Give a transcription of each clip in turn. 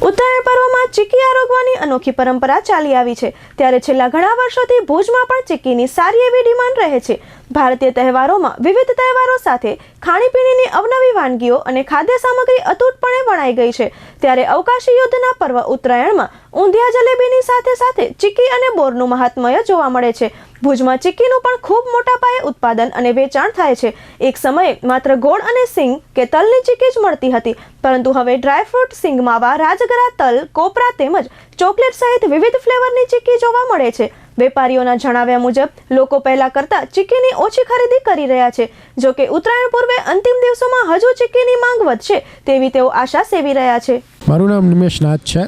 ઉત્તરાયણ પર્વમાં ચીકી આરોગવાની અનોખી પરંપરા ચાલી આવી છે, ત્યારે છેલ્લા ઘણા વર્ષોથી ભુજમાં પણ ચીકીની સારી એવી ડિમાન્ડ રહે છે. ભારતીય તહેવારોમાં વિવિધ તહેવારો સાથે ખાણીપીણીની અવનવી વાનગીઓ અને ખાદ્ય સામગ્રી અતૂટપણે વણાઈ ગઈ છે. ત્યારે અવકાશી યુદ્ધના પર્વ ઉત્તરાયણમાં ઊંધિયા જલેબીની સાથે સાથે ચીકી અને બોરનું મહાત્મય જોવા મળે છે. ભુજમાં ચીકીનું પણ ખૂબ મોટા પાયે ઉત્પાદન અને વેચાણ થાય છે. એક સમયે માત્ર ગોળ અને સિંગ કે તલની ચીકી જ મળતી હતી, પરંતુ હવે ડ્રાયફ્રૂટ, સિંગ માવા, રાજગરા, તલ, કોપરા તેમજ ચોકલેટ સહિત વિવિધ ફ્લેવરની ચીકી જોવા મળે છે. વેપારીઓના જણાવ્યા મુજબ લોકો પહેલા કરતા ચીકીની ઓછી ખરીદી કરી રહ્યા છે. જો કે ઉત્તરાયણ પૂર્વે અંતિમ દિવસોમાં હજુ ચીકીની માંગ વધશે તેવી તેઓ આશા સેવી રહ્યા છે. મારું નામ નિમેશ નાથ છે.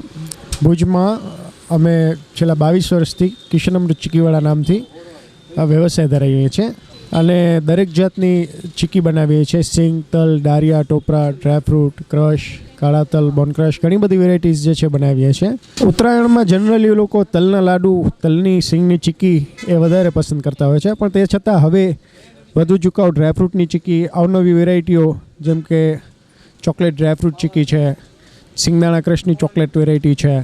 ભુજમાં અમે છેલ્લા 22 વર્ષથી કિશનઅમૃત ચીકીવાળા નામથી વ્યવસાય ધરાવીએ છીએ અને દરેક જાતની ચીકી બનાવીએ છીએ. સિંગ, તલ, ડારિયા, ટોપરા, ડ્રાયફ્રૂટ, ક્રશ, કાળા તલ, બોન ક્રશ, ઘણી બધી વેરાયટીઝ જે છે બનાવીએ છીએ. ઉત્તરાયણમાં જનરલી લોકો તલના લાડુ, તલની સિંગની ચીકી એ વધારે પસંદ કરતા હોય છે, પણ તે છતાં હવે વધુ ઝુકાવ ડ્રાયફ્રૂટની ચીકી, અવનવી વેરાયટીઓ જેમ કે ચોકલેટ ડ્રાયફ્રૂટ ચીકી છે, સિંગદાણા ક્રશની ચોકલેટ વેરાયટી છે,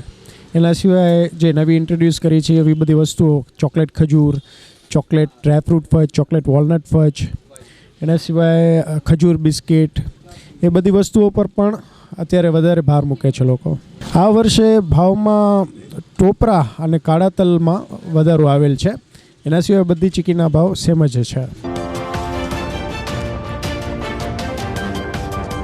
એના સિવાય જે નવી ઇન્ટ્રોડ્યુસ કરી છે એવી બધી વસ્તુઓ, ચોકલેટ ખજૂર, ચોકલેટ ડ્રાયફ્રૂટ ફજ, ચોકલેટ વોલનટ ફજ, એના સિવાય ખજૂર બિસ્કિટ, એ બધી વસ્તુઓ પર પણ અત્યારે વધારે ભાર મૂકે છે લોકો. આ વર્ષે ભાવમાં ટોપરા અને કાળા તલમાં વધારો આવેલ છે. એના સિવાય બધી ચીકીના ભાવ સેમ જ છે.